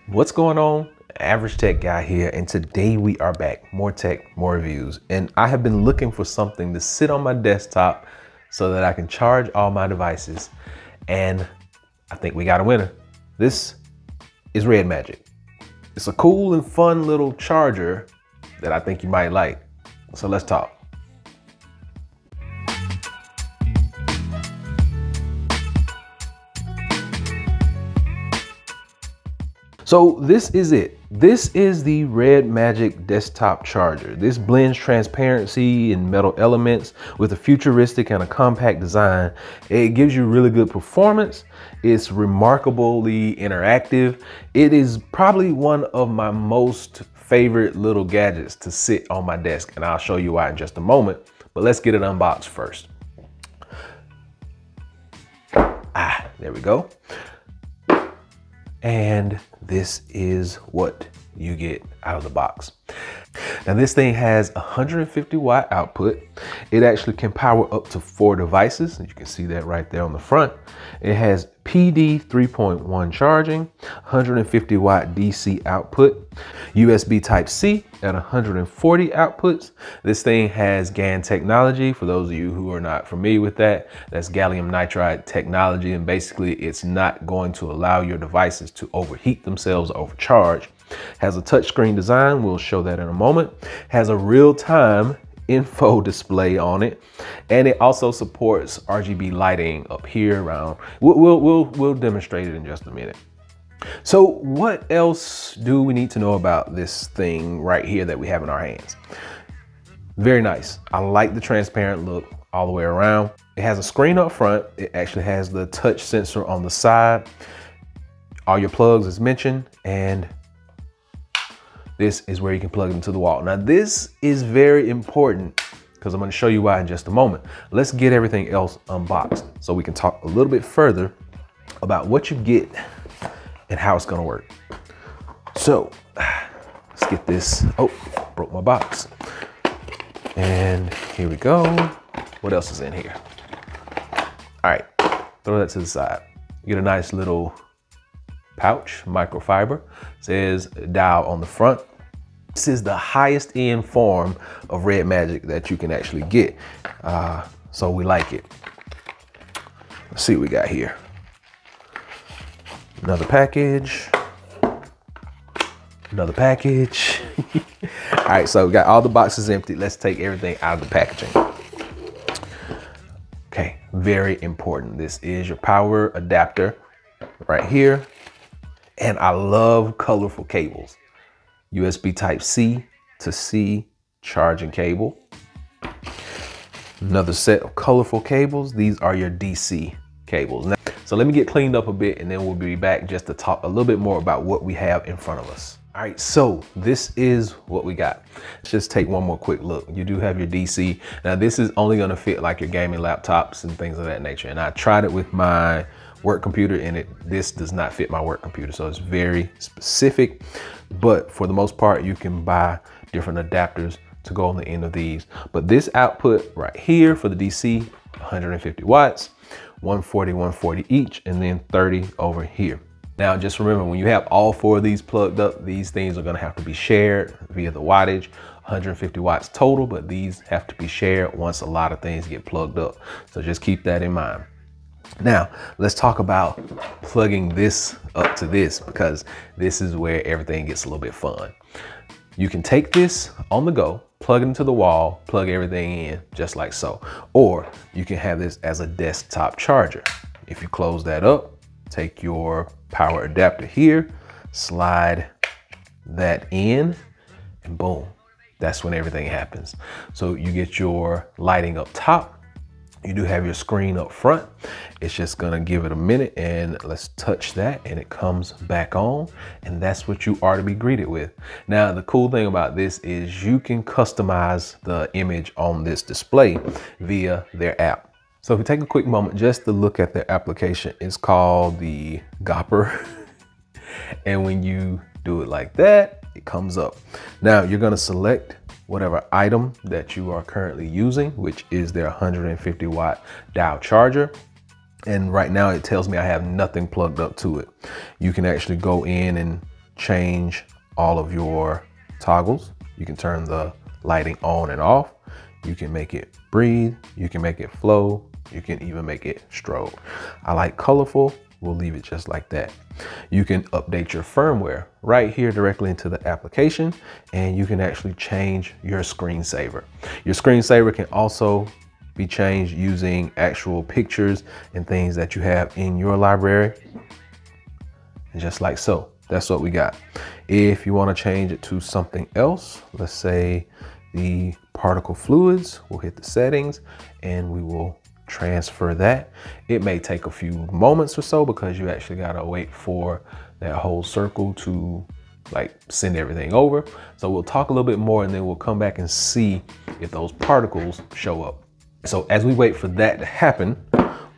What's going on? Average Tech Guy here, and today we are back. More tech, more reviews. And I have been looking for something to sit on my desktop so that I can charge all my devices. And I think we got a winner. This is Redmagic. It's a cool and fun little charger that I think you might like. So let's talk. So this is it. This is the Redmagic desktop charger. This blends transparency and metal elements with a futuristic and a compact design. It gives you really good performance. It's remarkably interactive. It is probably one of my most favorite little gadgets to sit on my desk, and I'll show you why in just a moment. But let's get it unboxed first. There we go. And this is what you get out of the box. Now this thing has 150 watt output. It actually can power up to 4 devices. You can see that right there on the front. It has PD 3.1 charging, 150 watt DC output, USB Type-C at 140 outputs. This thing has GaN technology. For those of you who are not familiar with that, that's gallium nitride technology. And basically it's not going to allow your devices to overheat themselves or overcharge. Has a touchscreen design. We'll show that in a moment. Has a real-time info display on it, and it also supports RGB lighting up here around. We'll demonstrate it in just a minute. So what else do we need to know about this thing right here that we have in our hands? Very nice. I like the transparent look all the way around. It has a screen up front. It actually has the touch sensor on the side. All your plugs as mentioned, and this is where you can plug it into the wall. Now this is very important because I'm going to show you why in just a moment. Let's get everything else unboxed so we can talk a little bit further about what you get and how it's going to work. So let's get this. Oh, broke my box. And here we go. What else is in here? All right, throw that to the side. You get a nice little pouch, microfiber. Says dial on the front. This is the highest end form of Redmagic that you can actually get. So we like it. Let's see what we got here. Another package. Another package. All right, so we got all the boxes empty. Let's take everything out of the packaging. Okay, very important. This is your power adapter right here. And I love colorful cables. USB Type-C to C charging cable. Another set of colorful cables. These are your DC cables. Now, so let me get cleaned up a bit and then we'll be back just to talk a little bit more about what we have in front of us. All right, so this is what we got. Let's just take one more quick look. You do have your DC. Now this is only gonna fit like your gaming laptops and things of that nature. And I tried it with my work computer and this does not fit my work computer. So it's very specific, but for the most part, you can buy different adapters to go on the end of these. But this output right here for the DC, 150 watts, 140 each, and then 30 over here. Now, just remember, when you have all 4 of these plugged up, these things are gonna have to be shared via the wattage, 150 watts total, but these have to be shared once a lot of things get plugged up. So just keep that in mind. Now, let's talk about plugging this up to this, because this is where everything gets a little bit fun. You can take this on the go, plug it into the wall, plug everything in just like so. Or you can have this as a desktop charger. If you close that up, take your power adapter here, slide that in, and boom, that's when everything happens. So you get your lighting up top. You do have your screen up front. It's just gonna give it a minute, and let's touch that and it comes back on, and that's what you are to be greeted with. Now, the cool thing about this is you can customize the image on this display via their app. So if we take a quick moment just to look at their application, it's called the Gopper. And when you do it like that, it comes up. Now you're gonna select whatever item that you are currently using, which is their 150 watt dial charger. And right now it tells me I have nothing plugged up to it. You can actually go in and change all of your toggles. You can turn the lighting on and off. You can make it breathe. You can make it flow. You can even make it strobe. I like colorful. We'll leave it just like that. You can update your firmware right here directly into the application, and you can actually change your screensaver. Your screensaver can also be changed using actual pictures and things that you have in your library. And just like so, that's what we got. If you want to change it to something else, let's say the particle fluids, we'll hit the settings and we will transfer that. It may take a few moments or so because you actually gotta wait for that whole circle to like send everything over. So we'll talk a little bit more and then we'll come back and see if those particles show up. So as we wait for that to happen,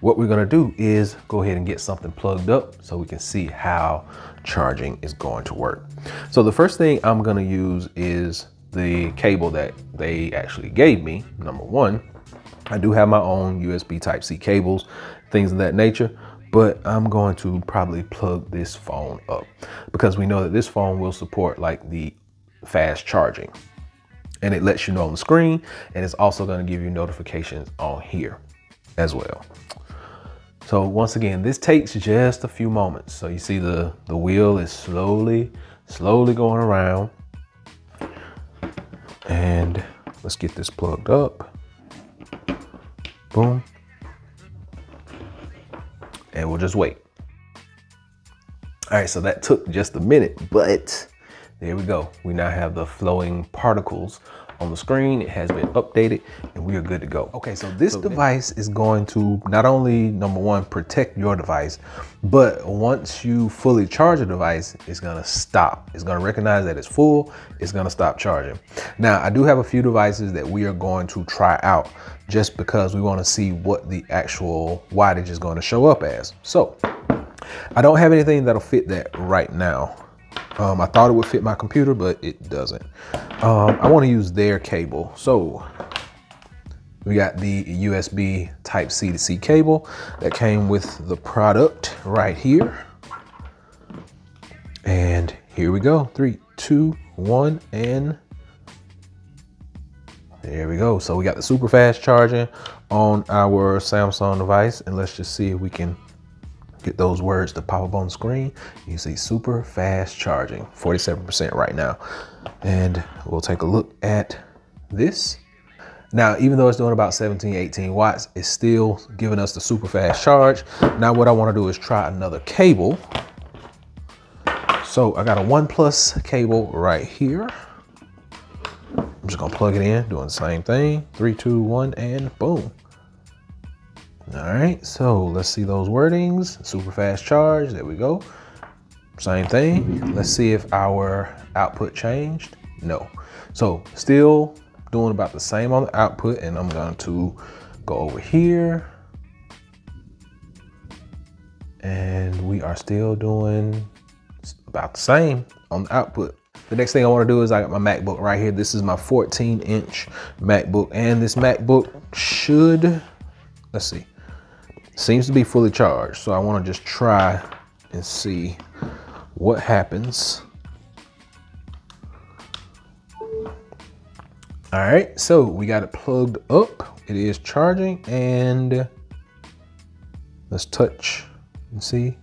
what we're gonna do is go ahead and get something plugged up so we can see how charging is going to work. So the first thing I'm gonna use is the cable that they actually gave me. Number one, I do have my own USB Type-C cables, things of that nature, but I'm going to probably plug this phone up because we know that this phone will support like the fast charging, and it lets you know on the screen, and it's also going to give you notifications on here as well. So once again, this takes just a few moments. So you see the wheel is slowly going around, and let's get this plugged up. Boom. And we'll just wait. All right, so that took just a minute, but there we go. We now have the flowing particles on the screen. It has been updated and we are good to go. Okay, so this device is going to not only, number one, protect your device, but once you fully charge a device, it's gonna stop. It's gonna recognize that it's full. It's gonna stop charging. Now, I do have a few devices that we are going to try out just because we wanna see what the actual wattage is gonna show up as. So, I don't have anything that'll fit that right now. I thought it would fit my computer, but it doesn't. I want to use their cable. So we got the USB Type-C to C cable that came with the product right here. And here we go. 3, 2, 1, and there we go. So we got the super fast charging on our Samsung device, and let's just see if we can get those words to pop up on the screen. You see super fast charging, 47% right now. And we'll take a look at this. Now, even though it's doing about 17, 18 watts, it's still giving us the super fast charge. Now, what I want to do is try another cable. So I got a OnePlus cable right here. I'm just gonna plug it in, doing the same thing. 3, 2, 1, and boom. All right, so let's see those wordings. Super fast charge, there we go. Same thing. Let's see if our output changed. No. So still doing about the same on the output, and I'm going to go over here. And we are still doing about the same on the output. The next thing I want to do is I got my MacBook right here. This is my 14-inch MacBook, and this MacBook should, let's see, seems to be fully charged. So I want to just try and see what happens. All right, so we got it plugged up. It is charging, and let's touch and see.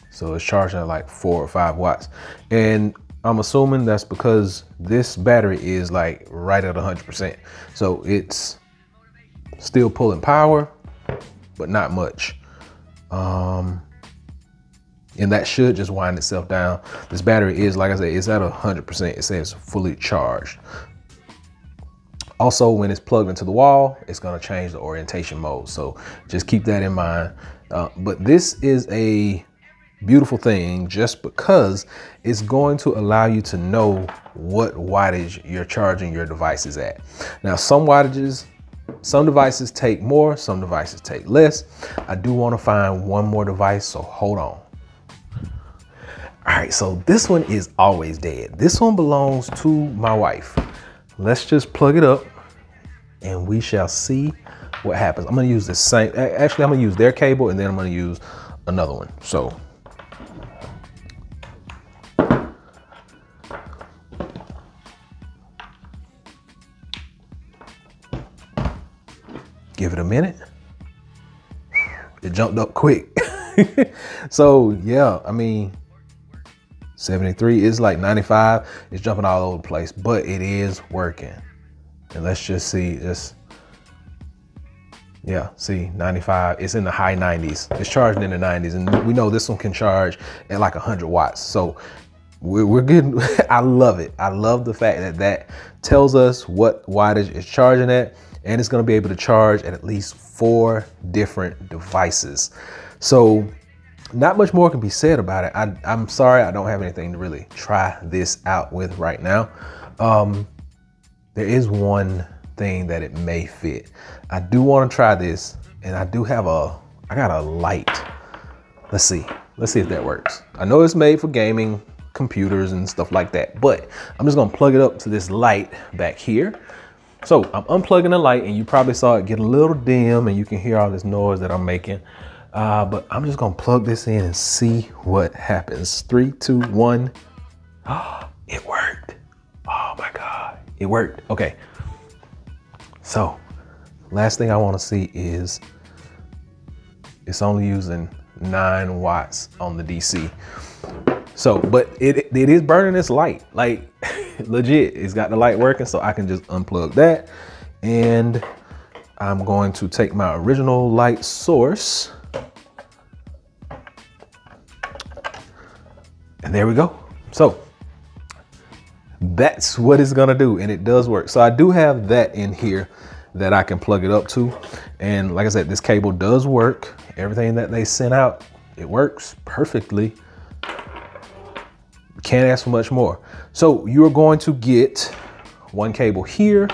So it's charging at like 4 or 5 watts. And I'm assuming that's because this battery is like right at 100%. So it's still pulling power, but not much. And that should just wind itself down. This battery is, like I said, it's at 100%. It says fully charged. Also, when it's plugged into the wall, it's gonna change the orientation mode. So just keep that in mind. But this is a beautiful thing just because it's going to allow you to know what wattage you're charging your devices at. Now, some wattages, some devices take more, some devices take less. I do want to find one more device, so hold on. All right, so this one is always dead. This one belongs to my wife. Let's just plug it up and we shall see what happens. I'm gonna use the same, actually I'm gonna use their cable and then I'm gonna use another one. So give it a minute. It jumped up quick. So yeah, I mean, 73 is like 95. It's jumping all over the place, but it is working. And let's just see this. Yeah, see, 95, it's in the high 90s. It's charging in the 90s, and we know this one can charge at like 100 watts. So we're good. I love it. I love the fact that that tells us what wattage it's charging at, and it's gonna be able to charge at least 4 different devices. So not much more can be said about it. I'm sorry, I don't have anything to really try this out with right now. There is one thing that it may fit. I do want to try this, and I got a light. Let's see if that works. I know it's made for gaming computers and stuff like that, but I'm just gonna plug it up to this light back here. So I'm unplugging the light, and you probably saw it get a little dim, and you can hear all this noise that I'm making. But I'm just gonna plug this in and see what happens. 3, 2, 1. It worked. Oh my God, it worked. Okay. So last thing I want to see is it's only using 9 watts on the DC. So, but it is burning this light, like legit. It's got the light working, so I can just unplug that. And I'm going to take my original light source. And there we go. So that's what it's gonna do, and it does work. So I do have that in here that I can plug it up to. And like I said, this cable does work. Everything that they sent out, it works perfectly. Can't ask for much more. So you're going to get one cable here,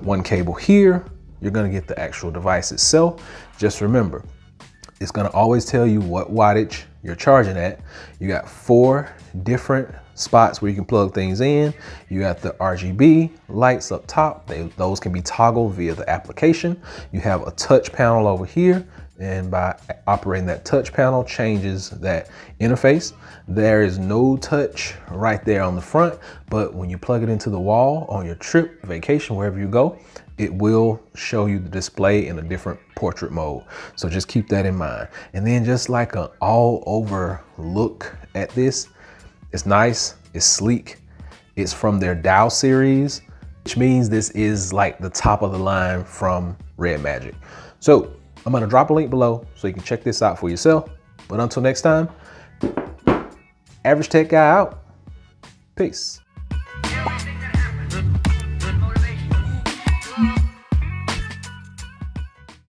one cable here. You're gonna get the actual device itself. Just remember, it's gonna always tell you what wattage you're charging at. You got 4 different spots where you can plug things in. You got the RGB lights up top. Those can be toggled via the application. You have a touch panel over here, and by operating that touch panel changes that interface. There is no touch right there on the front, but when you plug it into the wall on your trip, vacation, wherever you go, it will show you the display in a different portrait mode. So just keep that in mind. And then just like an all over look at this, it's nice, it's sleek. It's from their Dow series, which means this is like the top of the line from Redmagic. So I'm gonna drop a link below so you can check this out for yourself. But until next time, Average Tech Guy out. Peace.